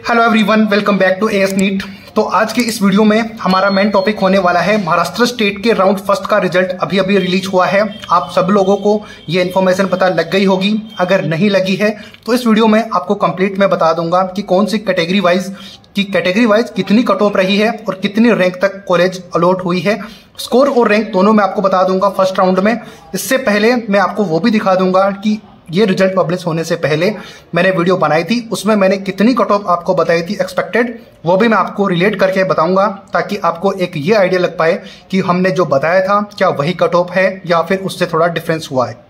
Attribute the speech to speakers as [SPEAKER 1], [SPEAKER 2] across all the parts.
[SPEAKER 1] Hello everyone, welcome back to AS NEET. तो आज के इस वीडियो में हमारा मेन टॉपिक होने वाला है महाराष्ट्र स्टेट के राउंड फर्स्ट का रिजल्ट अभी अभी रिलीज हुआ है। आप सब लोगों को ये इन्फॉर्मेशन पता लग गई होगी। अगर नहीं लगी है तो इस वीडियो में आपको कंप्लीट मैं बता दूंगा कि कौन सी कैटेगरी वाइज कितनी कट ऑफ रही है और कितनी रैंक तक कॉलेज अलॉट हुई है। स्कोर और रैंक दोनों मैं आपको बता दूंगा फर्स्ट राउंड में। इससे पहले मैं आपको वो भी दिखा दूंगा कि ये रिजल्ट पब्लिश होने से पहले मैंने वीडियो बनाई थी, उसमें मैंने कितनी कट ऑफ आपको बताई थी एक्सपेक्टेड, वो भी मैं आपको रिलेट करके बताऊंगा ताकि आपको एक ये आइडिया लग पाए कि हमने जो बताया था क्या वही कट ऑफ है या फिर उससे थोड़ा डिफरेंस हुआ है।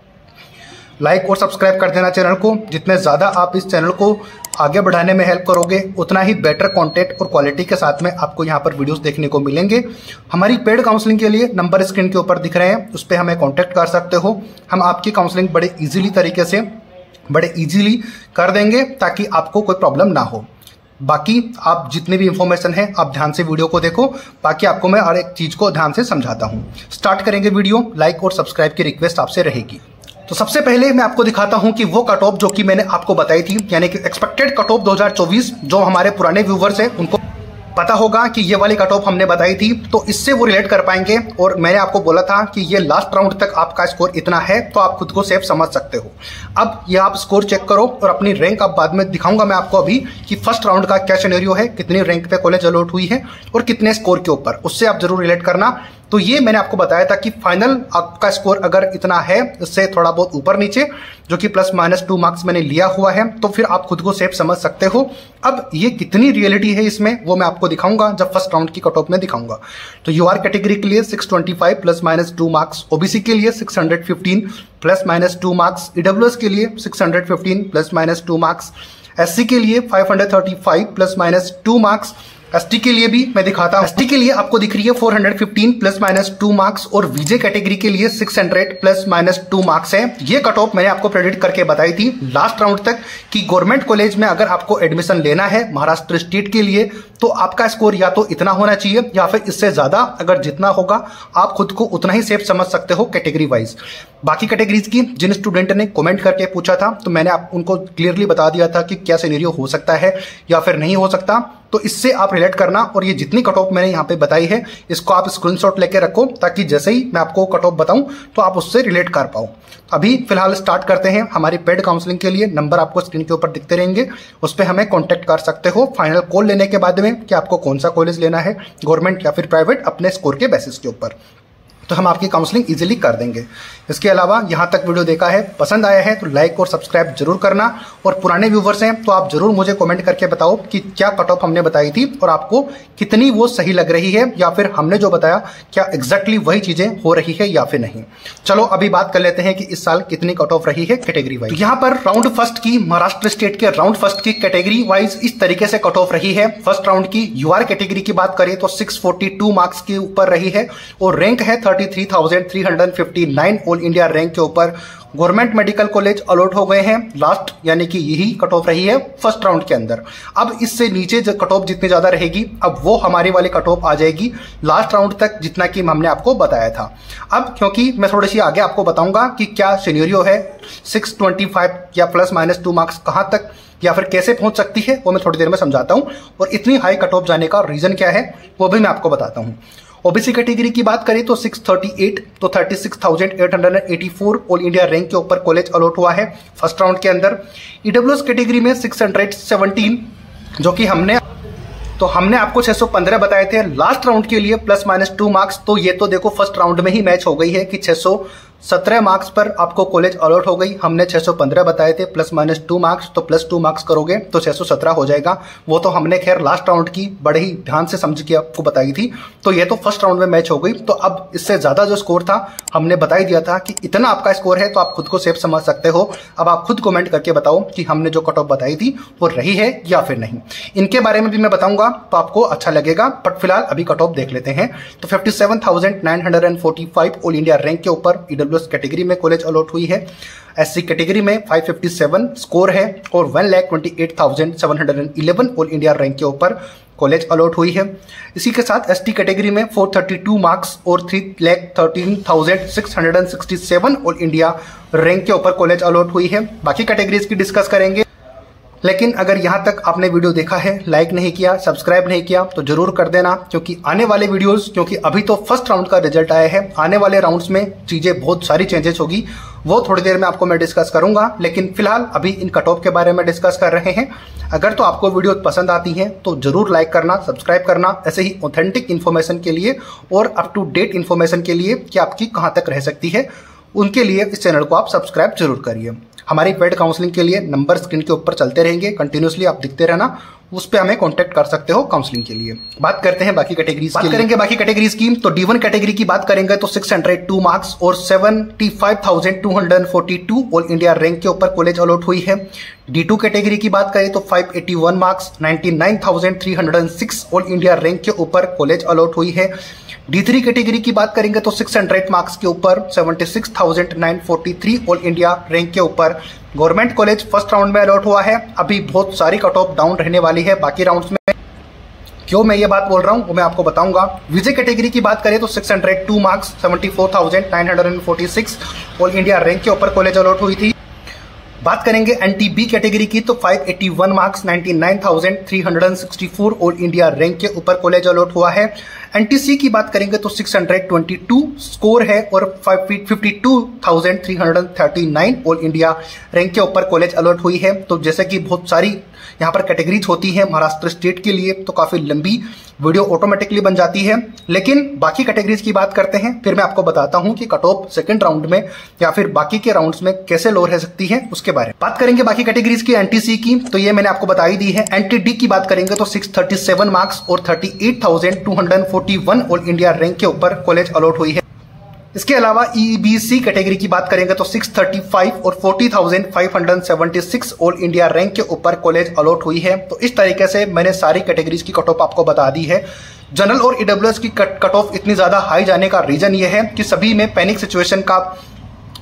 [SPEAKER 1] लाइक और सब्सक्राइब कर देना चैनल को। जितने ज़्यादा आप इस चैनल को आगे बढ़ाने में हेल्प करोगे उतना ही बेटर कंटेंट और क्वालिटी के साथ में आपको यहाँ पर वीडियोस देखने को मिलेंगे। हमारी पेड काउंसलिंग के लिए नंबर स्क्रीन के ऊपर दिख रहे हैं, उस पर हमें कांटेक्ट कर सकते हो। हम आपकी काउंसलिंग बड़े इजीली कर देंगे ताकि आपको कोई प्रॉब्लम ना हो। बाकी आप जितनी भी इंफॉर्मेशन है आप ध्यान से वीडियो को देखो, बाकी आपको मैं हर एक चीज़ को ध्यान से समझाता हूँ। स्टार्ट करेंगे वीडियो। लाइक और सब्सक्राइब की रिक्वेस्ट आपसे रहेगी। तो सबसे पहले मैं आपको दिखाता हूं कि वो कट ऑफ जो कि मैंने आपको बताई थी, यानी कि एक्सपेक्टेड कट ऑफ 2024। जो हमारे पुराने व्यूवर्स हैं उनको पता होगा कि ये वाली कट ऑफ हमने बताई थी, तो इससे वो रिलेट कर पाएंगे। और मैंने आपको बोला था कि ये लास्ट राउंड तक आपका स्कोर इतना है तो आप खुद को सेफ समझ सकते हो। अब ये आप स्कोर चेक करो और अपनी रैंक अब बाद में दिखाऊंगा मैं आपको अभी कि फर्स्ट राउंड का क्या सिनेरियो है, कितनी रैंक पे कॉलेज अलॉट हुई है और कितने स्कोर के ऊपर, उससे आप जरूर रिलेट करना। तो ये मैंने आपको बताया था कि फाइनल आपका स्कोर अगर इतना है, इससे थोड़ा बहुत ऊपर नीचे, जो कि +-2 मार्क्स मैंने लिया हुआ है, तो फिर आप खुद को सेफ समझ सकते हो। अब ये कितनी रियलिटी है इसमें वो मैं आपको दिखाऊंगा जब फर्स्ट राउंड की कट ऑफ में दिखाऊंगा। तो यूआर कैटेगरी के लिए 625 +-2 मार्क्स, ओबीसी के लिए 615 +-2 मार्क्स, ईडब्ल्यूएस के लिए 615 +-2 मार्क्स, एससी के लिए 535 +-2 मार्क्स, एसटी के लिए भी मैं दिखाता हूं। एसटी के लिए आपको दिख रही है 415 +-2 मार्क्स और वीजे कैटेगरी के लिए 600 +-2 मार्क्स है। ये कट ऑफ मैंने आपको प्रेडिक्ट करके बताई थी लास्ट राउंड तक कि गवर्नमेंट कॉलेज में अगर आपको एडमिशन लेना है महाराष्ट्र स्टेट के लिए तो आपका स्कोर या तो इतना होना चाहिए या फिर इससे ज्यादा। अगर जितना होगा आप खुद को उतना ही सेफ समझ सकते हो कैटेगरी वाइज। बाकी कैटेगरीज की जिन स्टूडेंट ने कमेंट करके पूछा था तो मैंने आप उनको क्लियरली बता दिया था कि क्या सिनेरियो हो सकता है या फिर नहीं हो सकता। तो इससे आप रिलेट करना और ये जितनी कट ऑफ मैंने यहाँ पे बताई है इसको आप स्क्रीनशॉट लेके रखो ताकि जैसे ही मैं आपको कट ऑफ बताऊं तो आप उससे रिलेट कर पाओ। अभी फिलहाल स्टार्ट करते हैं हमारी पेड काउंसलिंग के लिए। नंबर आपको स्क्रीन के ऊपर दिखते रहेंगे, उस पर हमें कॉन्टैक्ट कर सकते हो फाइनल कॉल लेने के बाद में कि आपको कौन सा कॉलेज लेना है, गवर्नमेंट या फिर प्राइवेट, अपने स्कोर के बेसिस के ऊपर। तो हम आपकी काउंसलिंग इजीली कर देंगे। इसके अलावा यहाँ तक वीडियो देखा है, पसंद आया है तो लाइक और सब्सक्राइब जरूर करना। और पुराने व्यूवर्स हैं तो आप जरूर मुझे कमेंट करके बताओ कि क्या कट ऑफ हमने बताई थी और आपको कितनी वो सही लग रही है या फिर हमने जो बताया क्या एग्जैक्टली वही चीजें हो रही है या फिर नहीं। चलो अभी बात कर लेते हैं कि इस साल कितनी कट ऑफ रही है कैटेगरी वाइज। तो यहाँ पर राउंड फर्स्ट की, महाराष्ट्र स्टेट के राउंड फर्स्ट की कैटेगरी वाइज इस तरीके से कट ऑफ रही है। फर्स्ट राउंड की यूआर कैटेगरी की बात करें तो 642 मार्क्स के ऊपर रही है और रैंक है 33,359 ऑल इंडिया रैंक के ऊपर। गवर्नमेंट मेडिकल कॉलेज अलॉट हो गए हैं लास्ट, यानी कि यही कट ऑफ रही है फर्स्ट राउंड के अंदर। अब इससे नीचे जो कट ऑफ जितनी ज्यादा रहेगी अब वो हमारी वाली कट ऑफ आ जाएगी लास्ट राउंड तक जितना कि हमने आपको बताया था। अब क्योंकि मैं थोड़ी सी आगे आपको बताऊंगा कि क्या सिनेरियो है, 625 या +-2 मार्क्स कहां तक या फिर कैसे पहुंच सकती है वो मैं थोड़ी देर में समझाता हूं। और इतनी हाई कट ऑफ जाने का रीजन क्या है वो भी मैं आपको बताता हूं। ओबीसी कैटेगरी की बात करें तो 638 तो 36,884 ऑल इंडिया रैंक के ऊपर कॉलेज अलॉट हुआ है फर्स्ट राउंड के अंदर। ईडब्ल्यूएस कैटेगरी में 617 जो कि हमने आपको 615 बताए थे लास्ट राउंड के लिए +-2 मार्क्स। तो ये तो देखो फर्स्ट राउंड में ही मैच हो गई है कि 617 मार्क्स पर आपको कॉलेज अलॉट हो गई। हमने 615 बताए थे +-2 मार्क्स, तो +2 मार्क्स करोगे तो 617 हो जाएगा। वो तो हमने खैर लास्ट राउंड की बड़े ही ध्यान से समझ के आपको बताई थी। तो ये तो फर्स्ट राउंड में मैच हो गई। तो अब इससे ज्यादा जो स्कोर था हमने बता ही दिया था कि इतना आपका स्कोर है तो आप खुद को सेफ समझ सकते हो। अब आप खुद कमेंट करके बताओ कि हमने जो कट ऑफ बताई थी वो रही है या फिर नहीं। इनके बारे में भी मैं बताऊंगा तो आपको अच्छा लगेगा, बट फिलहाल अभी कट ऑफ देख लेते हैं। तो 57,945 ऑल इंडिया रैंक के ऊपर ईडब्ल्यूएस कैटेगरी में कॉलेज अलॉट हुई है। एससी कैटेगरी में 557 स्कोर है और 1,28,711 ऑल इंडिया रैंक के ऊपर कॉलेज अलॉट हुई है। इसी के साथ एसटी कैटेगरी में 432 मार्क्स और 3,13,667 ऑल इंडिया रैंक के ऊपर कॉलेज अलॉट हुई है। बाकी कैटेगरीज की डिस्कस करेंगे लेकिन अगर यहाँ तक आपने वीडियो देखा है, लाइक नहीं किया, सब्सक्राइब नहीं किया तो जरूर कर देना, क्योंकि आने वाले वीडियोस, क्योंकि अभी तो फर्स्ट राउंड का रिजल्ट आया है, आने वाले राउंड्स में चीजें बहुत सारी चेंजेस होगी, वो थोड़ी देर में आपको मैं डिस्कस करूंगा। लेकिन फिलहाल अभी इन कट ऑफ के बारे में डिस्कस कर रहे हैं। अगर तो आपको वीडियो पसंद आती है तो जरूर लाइक करना, सब्सक्राइब करना, ऐसे ही ऑथेंटिक इन्फॉर्मेशन के लिए और अप टू डेट इन्फॉर्मेशन के लिए कि आपकी कहां तक रह सकती है, उनके लिए इस चैनल को आप सब्सक्राइब जरूर करिए। हमारी पेड काउंसलिंग के लिए नंबर स्क्रीन के ऊपर चलते रहेंगे, कंटिन्यूसली आप दिखते रहना, उस पे हमें कांटेक्ट कर सकते हो काउंसलिंग के लिए। बात करते हैं बाकी कैटेगरीज की। बात करेंगे बाकी कैटेगरीज की तो D1 कैटेगरी की बात करेंगे तो 602 मार्क्स और 75,242 ऑल इंडिया रैंक के ऊपर कॉलेज अलॉट हुई है। D2 कैटेगरी की बात करें तो 581 मार्क्स 99,306 ऑल इंडिया रैंक के ऊपर कॉलेज अलॉट हुई है। D3 कैटेगरी की बात करेंगे तो 600 मार्क्स के ऊपर 76,943 ऑल इंडिया रैंक के ऊपर गवर्नमेंट कॉलेज फर्स्ट राउंड में अलॉट हुआ है। अभी बहुत सारी कट ऑफ डाउन रहने वाली है बाकी राउंड्स में। क्यों मैं ये बात बोल रहा हूं वो मैं आपको बताऊंगा। विजय कैटेगरी की बात करें तो 602 मार्क्स 74,946 ऑल इंडिया रैंक के ऊपर कॉलेज अलॉट हुई थी। बात करेंगे NTB कैटेगरी की तो 581 मार्क्स 99,364 ऑल इंडिया रैंक के ऊपर कॉलेज अलॉट हुआ है। NTC की बात करेंगे तो 622 स्कोर है और 52,339 ऑल इंडिया रैंक के ऊपर कॉलेज अलॉट हुई है। तो जैसे कि बहुत सारी यहाँ पर कैटेगरीज होती है महाराष्ट्र स्टेट के लिए, तो काफी लंबी वीडियो ऑटोमेटिकली बन जाती है। लेकिन बाकी कैटेगरीज की बात करते हैं, फिर मैं आपको बताता हूं कि कट ऑफ सेकंड राउंड में या फिर बाकी के राउंड्स में कैसे लो रह सकती है, उसके बारे में बात करेंगे। बाकी कैटेगरीज की NTC की तो ये मैंने आपको बताई दी है। NTD की बात करेंगे तो 637 मार्क्स और 38,241 ऑल इंडिया रैंक के ऊपर कॉलेज अलॉट हुई है। इसके अलावा EBC कैटेगरी की बात करेंगे तो 635 और 40,576 ऑल इंडिया रैंक के ऊपर कॉलेज अलॉट हुई है। तो इस तरीके से मैंने सारी कैटेगरीज की कट ऑफ आपको बता दी है। जनरल और EWS की कट ऑफ इतनी ज्यादा हाई जाने का रीजन ये है कि सभी में पैनिक सिचुएशन का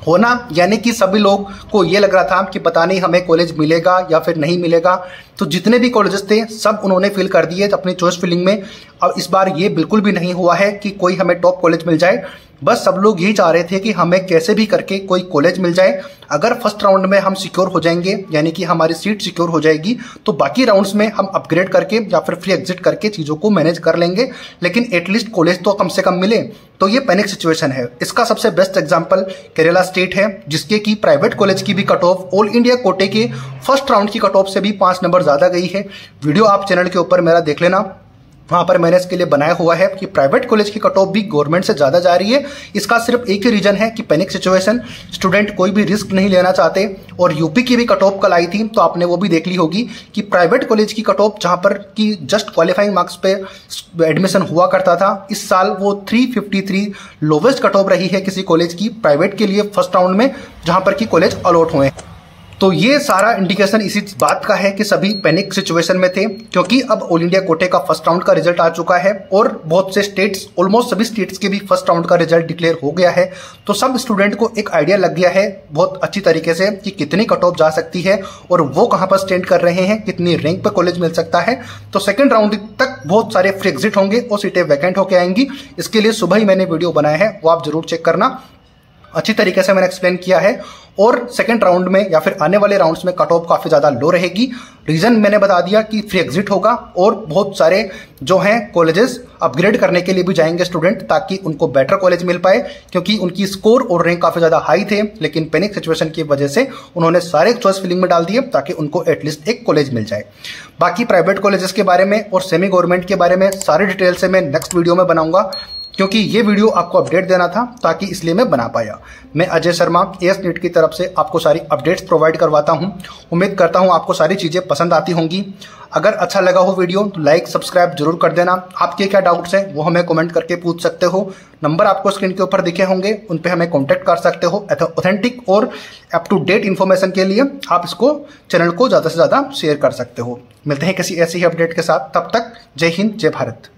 [SPEAKER 1] होना, यानी कि सभी लोग को ये लग रहा था कि पता नहीं हमें कॉलेज मिलेगा या फिर नहीं मिलेगा। तो जितने भी कॉलेजेस थे सब उन्होंने फिल कर दिए अपनी चॉइस फिलिंग में। अब इस बार ये बिल्कुल भी नहीं हुआ है कि कोई हमें टॉप कॉलेज मिल जाए, बस सब लोग यही चाह रहे थे कि हमें कैसे भी करके कोई कॉलेज मिल जाए। अगर फर्स्ट राउंड में हम सिक्योर हो जाएंगे, यानी कि हमारी सीट सिक्योर हो जाएगी, तो बाकी राउंड्स में हम अपग्रेड करके या फिर फ्री एग्जिट करके चीजों को मैनेज कर लेंगे, लेकिन एटलीस्ट कॉलेज तो कम से कम मिले। तो ये पैनिक सिचुएशन है। इसका सबसे बेस्ट एग्जांपल केरला स्टेट है, जिसके की प्राइवेट कॉलेज की भी कट ऑफ ऑल इंडिया कोटे के फर्स्ट राउंड की कट ऑफ से भी 5 नंबर ज्यादा गई है। वीडियो आप चैनल के ऊपर मेरा देख लेना, वहां पर मैंने इसके लिए बनाया हुआ है कि प्राइवेट कॉलेज की कट ऑफ भी गवर्नमेंट से ज्यादा जा रही है। इसका सिर्फ एक ही रीजन है कि पैनिक सिचुएशन, स्टूडेंट कोई भी रिस्क नहीं लेना चाहते। और यूपी की भी कट ऑफ कल आई थी तो आपने वो भी देख ली होगी कि प्राइवेट कॉलेज की कट ऑफ जहां पर कि जस्ट क्वालिफाइंग मार्क्स पे एडमिशन हुआ करता था, इस साल वो 353 लोवेस्ट कट ऑफ रही है किसी कॉलेज की प्राइवेट के लिए फर्स्ट राउंड में, जहां पर कि कॉलेज अलॉट हुए। तो ये सारा इंडिकेशन इसी बात का है कि सभी पैनिक सिचुएशन में थे, क्योंकि अब ऑल इंडिया कोटे का फर्स्ट राउंड का रिजल्ट आ चुका है और बहुत से स्टेट्स, ऑलमोस्ट सभी स्टेट्स के भी फर्स्ट राउंड का रिजल्ट डिक्लेयर हो गया है। तो सब स्टूडेंट को एक आइडिया लग गया है बहुत अच्छी तरीके से कि कितनी कट ऑफ जा सकती है और वो कहां पर स्टैंड कर रहे हैं, कितनी रैंक पर कॉलेज मिल सकता है। तो सेकंड राउंड तक बहुत सारे फ्री एग्जिट होंगे और सीटें वैकेंट होकर आएंगी। इसके लिए सुबह ही मैंने वीडियो बनाया है, वो आप जरूर चेक करना। अच्छी तरीके से मैंने एक्सप्लेन किया है। और सेकंड राउंड में या फिर आने वाले राउंड्स में कट ऑफ काफी ज्यादा लो रहेगी। रीजन मैंने बता दिया कि फ्री एग्जिट होगा और बहुत सारे जो हैं कॉलेजेस अपग्रेड करने के लिए भी जाएंगे स्टूडेंट, ताकि उनको बेटर कॉलेज मिल पाए, क्योंकि उनकी स्कोर और रैंक काफी ज्यादा हाई थे, लेकिन पैनिक सिचुएशन की वजह से उन्होंने सारे चॉइस फिलिंग में डाल दिए ताकि उनको एटलीस्ट एक कॉलेज मिल जाए। बाकी प्राइवेट कॉलेजेस के बारे में और सेमी गवर्नमेंट के बारे में सारी डिटेल से मैं नेक्स्ट वीडियो में बनाऊंगा, क्योंकि ये वीडियो आपको अपडेट देना था, ताकि इसलिए मैं बना पाया। मैं अजय शर्मा AS NEET की तरफ से आपको सारी अपडेट्स प्रोवाइड करवाता हूं। उम्मीद करता हूं आपको सारी चीजें पसंद आती होंगी। अगर अच्छा लगा हो वीडियो तो लाइक सब्सक्राइब जरूर कर देना। आपके क्या डाउट्स हैं वो हमें कमेंट करके पूछ सकते हो। नंबर आपको स्क्रीन के ऊपर दिखे होंगे, उन पे हमें कॉन्टैक्ट कर सकते हो। ऑथेंटिक और अप टू डेट इन्फॉर्मेशन के लिए आप इसको चैनल को ज्यादा से ज्यादा शेयर कर सकते हो। मिलते हैं किसी ऐसी ही अपडेट के साथ, तब तक जय हिंद जय भारत।